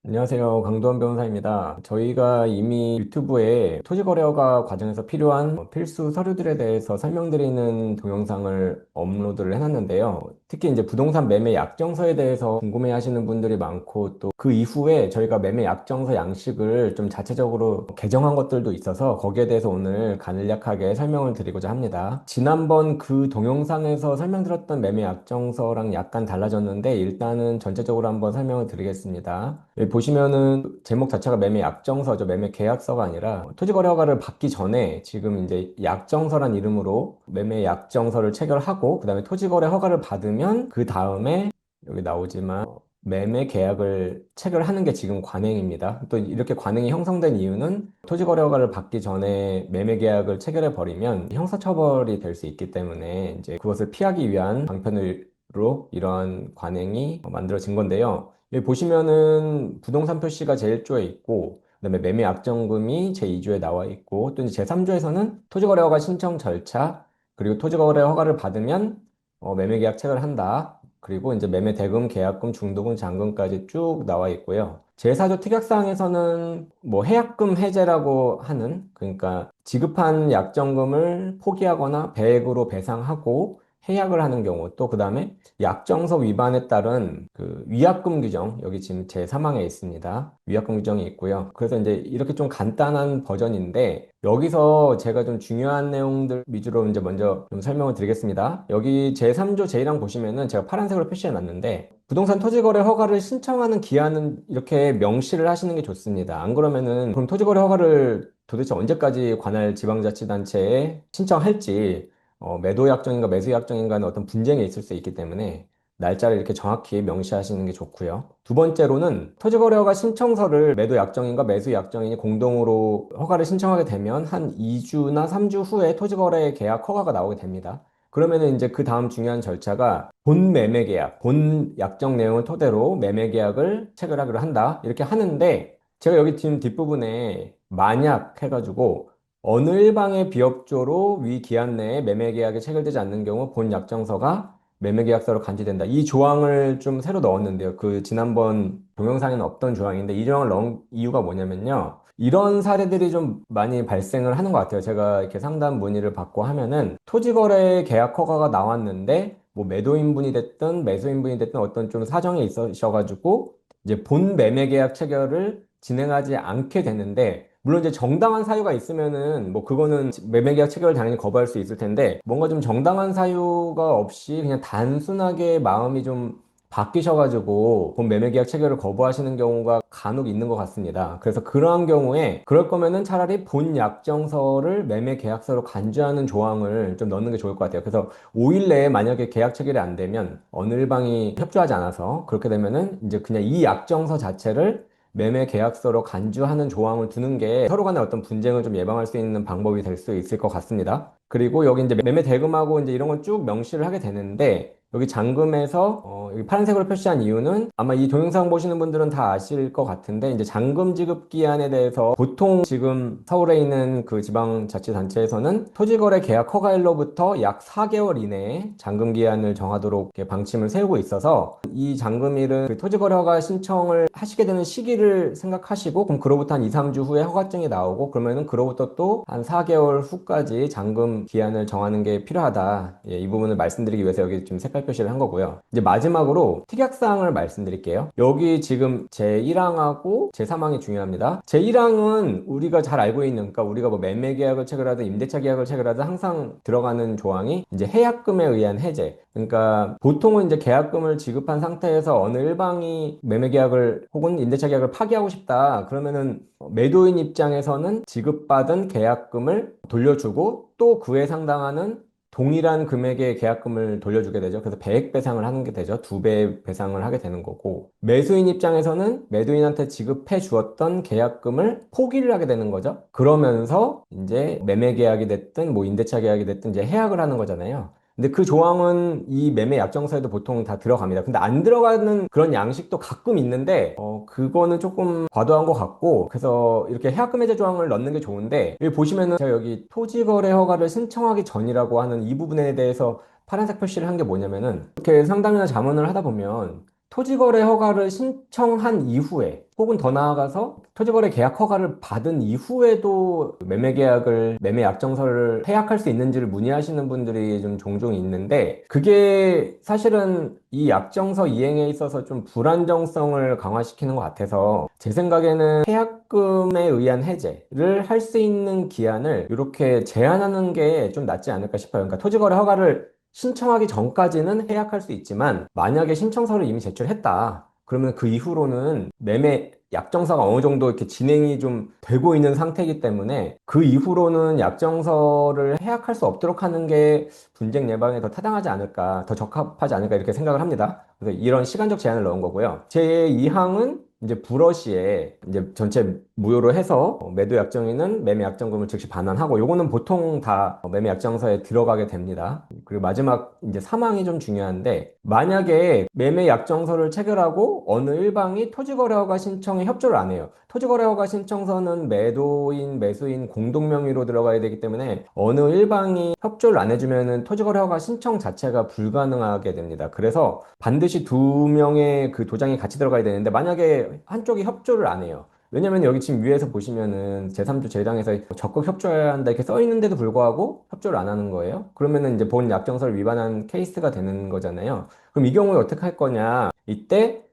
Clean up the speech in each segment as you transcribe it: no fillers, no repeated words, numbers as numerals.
안녕하세요. 강도원 변호사입니다. 저희가 이미 유튜브에 토지거래허가 과정에서 필요한 필수 서류들에 대해서 설명드리는 동영상을 업로드를 해놨는데요. 특히 이제 부동산 매매 약정서에 대해서 궁금해 하시는 분들이 많고 또 그 이후에 저희가 매매 약정서 양식을 좀 자체적으로 개정한 것들도 있어서 거기에 대해서 오늘 간략하게 설명을 드리고자 합니다. 지난번 그 동영상에서 설명드렸던 매매 약정서랑 약간 달라졌는데 일단은 전체적으로 한번 설명을 드리겠습니다. 여기 보시면은 제목 자체가 매매 약정서죠. 매매 계약서가 아니라 토지거래 허가를 받기 전에 지금 이제 약정서란 이름으로 매매 약정서를 체결하고 그다음에 토지거래 허가를 받으면 그 다음에 여기 나오지만 매매 계약을 체결하는 게 지금 관행입니다. 또 이렇게 관행이 형성된 이유는 토지거래 허가를 받기 전에 매매 계약을 체결해 버리면 형사처벌이 될 수 있기 때문에 이제 그것을 피하기 위한 방편으로 이러한 관행이 만들어진 건데요. 여기 보시면은 부동산 표시가 제1조에 있고, 그다음에 매매 약정금이 제2조에 나와 있고, 또 이제 제3조에서는 토지거래 허가 신청 절차, 그리고 토지거래 허가를 받으면 매매 계약 체결을 한다. 그리고 이제 매매 대금, 계약금, 중도금, 잔금까지 쭉 나와 있고요. 제4조 특약사항에서는 뭐 해약금 해제라고 하는, 그러니까 지급한 약정금을 포기하거나 배액으로 배상하고 해약을 하는 경우, 또 그 다음에 약정서 위반에 따른 그 위약금 규정, 여기 지금 제3항에 있습니다. 위약금 규정이 있고요. 그래서 이제 이렇게 좀 간단한 버전인데, 여기서 제가 좀 중요한 내용들 위주로 이제 먼저 좀 설명을 드리겠습니다. 여기 제3조 제1항 보시면은 제가 파란색으로 표시해 놨는데, 부동산 토지거래 허가를 신청하는 기한은 이렇게 명시를 하시는 게 좋습니다. 안 그러면은, 그럼 토지거래 허가를 도대체 언제까지 관할 지방자치단체에 신청할지, 매도 약정인가 매수 약정인가는 어떤 분쟁이 있을 수 있기 때문에 날짜를 이렇게 정확히 명시하시는 게 좋고요. 두 번째로는 토지거래허가 신청서를 매도 약정인과 매수 약정인이 공동으로 허가를 신청하게 되면 한 2주나 3주 후에 토지거래 계약 허가가 나오게 됩니다. 그러면은 이제 그 다음 중요한 절차가 본 매매 계약, 본 약정 내용을 토대로 매매 계약을 체결하기로 한다. 이렇게 하는데 제가 여기 지금 뒷부분에 만약 해가지고 어느 일방의 비협조로 위 기한 내에 매매 계약이 체결되지 않는 경우 본 약정서가 매매 계약서로 간주된다. 이 조항을 좀 새로 넣었는데요. 그 지난번 동영상에는 없던 조항인데 이 조항을 넣은 이유가 뭐냐면요. 이런 사례들이 좀 많이 발생을 하는 것 같아요. 제가 이렇게 상담 문의를 받고 하면은 토지거래 계약 허가가 나왔는데 뭐 매도인분이 됐든 매수인분이 됐든 어떤 좀 사정이 있으셔가지고 이제 본 매매 계약 체결을 진행하지 않게 되는데 물론 이제 정당한 사유가 있으면은 뭐 그거는 매매 계약 체결을 당연히 거부할 수 있을 텐데 뭔가 좀 정당한 사유가 없이 그냥 단순하게 마음이 좀 바뀌셔가지고 본 매매 계약 체결을 거부하시는 경우가 간혹 있는 것 같습니다. 그래서 그러한 경우에 그럴 거면은 차라리 본 약정서를 매매 계약서로 간주하는 조항을 좀 넣는 게 좋을 것 같아요. 그래서 5일 내에 만약에 계약 체결이 안 되면 어느 일방이 협조하지 않아서 그렇게 되면은 이제 그냥 이 약정서 자체를 매매 계약서로 간주하는 조항을 두는 게 서로 간의 어떤 분쟁을 좀 예방할 수 있는 방법이 될 수 있을 것 같습니다. 그리고 여기 이제 매매 대금하고 이제 이런 걸 쭉 명시를 하게 되는데 여기 잔금에서 여기 파란색으로 표시한 이유는 아마 이 동영상 보시는 분들은 다 아실 것 같은데 이제 잔금 지급 기한에 대해서 보통 지금 서울에 있는 그 지방자치단체에서는 토지거래 계약 허가일로부터 약 4개월 이내에 잔금 기한을 정하도록 이렇게 방침을 세우고 있어서 이 잔금일은 그 토지거래 허가 신청을 하시게 되는 시기를 생각하시고 그럼 그로부터 한 2, 3주 후에 허가증이 나오고 그러면은 그로부터 또 한 4개월 후까지 잔금 기한을 정하는 게 필요하다. 예, 이 부분을 말씀드리기 위해서 여기 좀 색깔 표시를 한 거고요. 이제 마지막으로 특약사항을 말씀드릴게요. 여기 지금 제1항하고 제3항이 중요합니다. 제1항은 우리가 잘 알고 있는, 그러니까 우리가 뭐 매매 계약을 체결하든 임대차 계약을 체결하든 항상 들어가는 조항이 이제 해약금에 의한 해제. 그러니까 보통은 이제 계약금을 지급한 상태에서 어느 일방이 매매 계약을 혹은 임대차 계약을 파기하고 싶다. 그러면은 매도인 입장에서는 지급받은 계약금을 돌려주고 또 그에 상당하는 동일한 금액의 계약금을 돌려주게 되죠. 그래서 배액 배상을 하는 게 되죠. 두 배 배상을 하게 되는 거고. 매수인 입장에서는 매도인한테 지급해 주었던 계약금을 포기를 하게 되는 거죠. 그러면서 이제 매매 계약이 됐든 뭐 임대차 계약이 됐든 이제 해약을 하는 거잖아요. 근데 그 조항은 이 매매 약정서에도 보통 다 들어갑니다. 근데 안 들어가는 그런 양식도 가끔 있는데, 그거는 조금 과도한 것 같고, 그래서 이렇게 해약금 해제 조항을 넣는 게 좋은데, 여기 보시면은 제가 여기 토지거래 허가를 신청하기 전이라고 하는 이 부분에 대해서 파란색 표시를 한 게 뭐냐면은, 이렇게 상담이나 자문을 하다 보면, 토지거래 허가를 신청한 이후에 혹은 더 나아가서 토지거래 계약 허가를 받은 이후에도 매매계약을 매매 약정서를 해약할 수 있는지를 문의하시는 분들이 좀 종종 있는데 그게 사실은 이 약정서 이행에 있어서 좀 불안정성을 강화시키는 것 같아서 제 생각에는 해약금에 의한 해제를 할 수 있는 기한을 이렇게 제한하는 게 좀 낫지 않을까 싶어요. 그러니까 토지거래 허가를 신청하기 전까지는 해약할 수 있지만 만약에 신청서를 이미 제출했다. 그러면 그 이후로는 매매 약정서가 어느 정도 이렇게 진행이 좀 되고 있는 상태이기 때문에 그 이후로는 약정서를 해약할 수 없도록 하는 게 분쟁 예방에 더 타당하지 않을까, 더 적합하지 않을까 이렇게 생각을 합니다. 그래서 이런 시간적 제한을 넣은 거고요. 제2항은 이제 불어시에 이제 전체 무효로 해서 매도 약정인은 매매 약정금을 즉시 반환하고 요거는 보통 다 매매 약정서에 들어가게 됩니다. 그리고 마지막 이제 3항이 좀 중요한데 만약에 매매 약정서를 체결하고 어느 일방이 토지거래허가 신청에 협조를 안 해요. 토지거래허가 신청서는 매도인, 매수인 공동 명의로 들어가야 되기 때문에 어느 일방이 협조를 안 해주면은 토지거래허가 신청 자체가 불가능하게 됩니다. 그래서 반드시 두 명의 그 도장이 같이 들어가야 되는데 만약에 한쪽이 협조를 안 해요. 왜냐면 여기 지금 위에서 보시면은 제3조 제1항에서 적극 협조해야 한다 이렇게 써 있는데도 불구하고 협조를 안 하는 거예요. 그러면은 이제 본 약정서를 위반한 케이스가 되는 거잖아요. 그럼 이 경우에 어떻게 할 거냐? 이때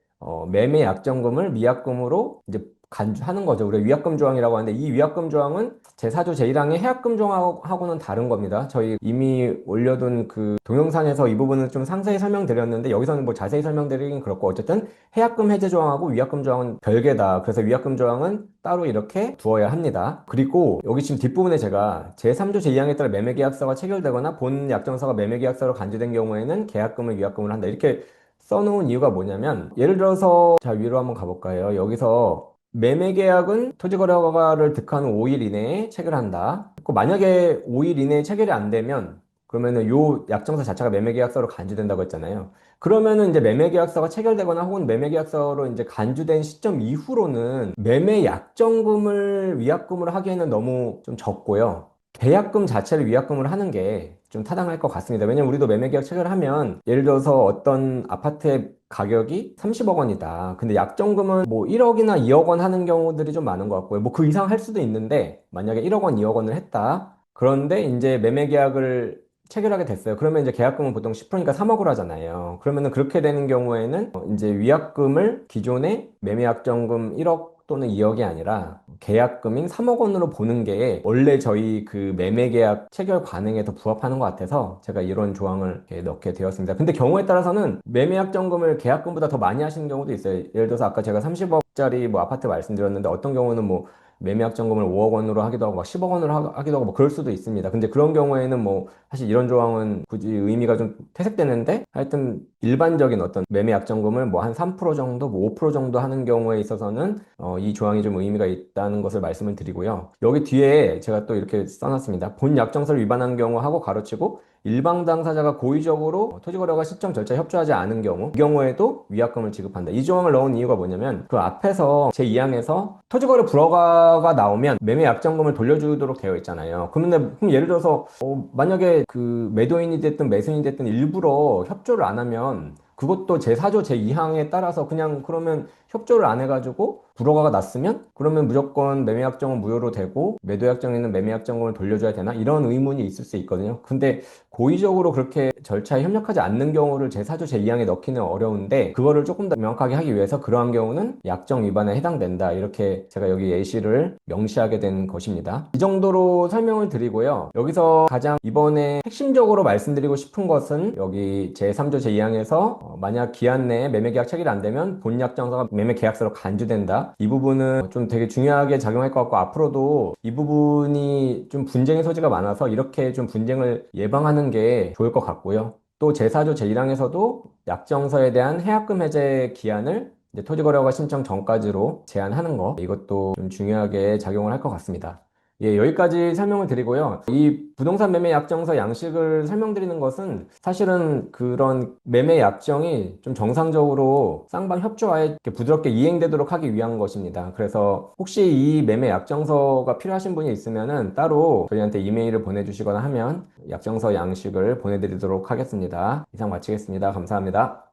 매매 약정금을 미약금으로 이제 간주하는 거죠. 우리가 위약금 조항이라고 하는데 이 위약금 조항은 제4조 제1항의 해약금 조항하고는 다른 겁니다. 저희 이미 올려둔 그 동영상에서 이 부분을 좀 상세히 설명드렸는데 여기서는 뭐 자세히 설명드리긴 그렇고 어쨌든 해약금 해제 조항하고 위약금 조항은 별개다. 그래서 위약금 조항은 따로 이렇게 두어야 합니다. 그리고 여기 지금 뒷부분에 제가 제3조 제2항에 따라 매매계약서가 체결되거나 본 약정서가 매매계약서로 간주된 경우에는 계약금을 위약금을 한다. 이렇게 써놓은 이유가 뭐냐면 예를 들어서 자 위로 한번 가볼까요? 여기서 매매계약은 토지거래허가를 득한 후 5일 이내에 체결한다. 만약에 5일 이내에 체결이 안 되면 그러면은 요 약정서 자체가 매매계약서로 간주된다고 했잖아요. 그러면은 이제 매매계약서가 체결되거나 혹은 매매계약서로 이제 간주된 시점 이후로는 매매약정금을 위약금으로 하기에는 너무 좀 적고요. 계약금 자체를 위약금을 하는 게 좀 타당할 것 같습니다. 왜냐면 우리도 매매계약 체결하면 예를 들어서 어떤 아파트의 가격이 30억 원이다. 근데 약정금은 뭐 1억이나 2억 원 하는 경우들이 좀 많은 것 같고요. 뭐 그 이상 할 수도 있는데 만약에 1억 원, 2억 원을 했다. 그런데 이제 매매계약을 체결하게 됐어요. 그러면 이제 계약금은 보통 10%니까 3억으로 하잖아요. 그러면은 그렇게 되는 경우에는 이제 위약금을 기존의 매매약정금 1억 또는 2억이 아니라 계약금인 3억 원으로 보는 게 원래 저희 그 매매계약 체결 관행에 더 부합하는 것 같아서 제가 이런 조항을 이렇게 넣게 되었습니다. 근데 경우에 따라서는 매매약정금을 계약금보다 더 많이 하시는 경우도 있어요. 예를 들어서 아까 제가 30억짜리 뭐 아파트 말씀드렸는데 어떤 경우는 뭐 매매약정금을 5억 원으로 하기도 하고 막 10억 원으로 하기도 하고 뭐 그럴 수도 있습니다. 근데 그런 경우에는 뭐 사실 이런 조항은 굳이 의미가 좀 퇴색되는데 하여튼 일반적인 어떤 매매약정금을 뭐 한 3% 정도, 뭐 5% 정도 하는 경우에 있어서는 이 조항이 좀 의미가 있다는 것을 말씀을 드리고요. 여기 뒤에 제가 또 이렇게 써놨습니다. 본 약정서를 위반한 경우하고 가로치고 일방 당사자가 고의적으로 토지거래가 신청 절차에 협조하지 않은 경우, 이 경우에도 위약금을 지급한다. 이 조항을 넣은 이유가 뭐냐면 그 앞에서 제2항에서 토지거래 불허가가 나오면 매매 약정금을 돌려주도록 되어 있잖아요. 그럼 예를 들어서 만약에 그 매도인이 됐든 매수인이 됐든 일부러 협조를 안 하면 그것도 제4조 제2항에 따라서 그냥 그러면 협조를 안 해가지고 불허가가 났으면 그러면 무조건 매매약정은 무효로 되고 매도약정에는 매매약정금을 돌려줘야 되나? 이런 의문이 있을 수 있거든요. 근데 고의적으로 그렇게 절차에 협력하지 않는 경우를 제4조 제2항에 넣기는 어려운데 그거를 조금 더 명확하게 하기 위해서 그러한 경우는 약정 위반에 해당된다. 이렇게 제가 여기 예시를 명시하게 된 것입니다. 이 정도로 설명을 드리고요. 여기서 가장 이번에 핵심적으로 말씀드리고 싶은 것은 여기 제3조 제2항에서 만약 기한 내에 매매계약 체결이 안 되면 본약정서가 매매계약서로 간주된다. 이 부분은 좀 되게 중요하게 작용할 것 같고 앞으로도 이 부분이 좀 분쟁의 소지가 많아서 이렇게 좀 분쟁을 예방하는 게 좋을 것 같고요. 또 제4조 제1항에서도 약정서에 대한 해약금 해제 기한을 이제 토지거래허가 신청 전까지로 제한하는 거 이것도 좀 중요하게 작용을 할 것 같습니다. 예, 여기까지 설명을 드리고요. 이 부동산 매매 약정서 양식을 설명드리는 것은 사실은 그런 매매 약정이 좀 정상적으로 쌍방 협조하에 이렇게 부드럽게 이행되도록 하기 위한 것입니다. 그래서 혹시 이 매매 약정서가 필요하신 분이 있으면은 따로 저희한테 이메일을 보내주시거나 하면 약정서 양식을 보내드리도록 하겠습니다. 이상 마치겠습니다. 감사합니다.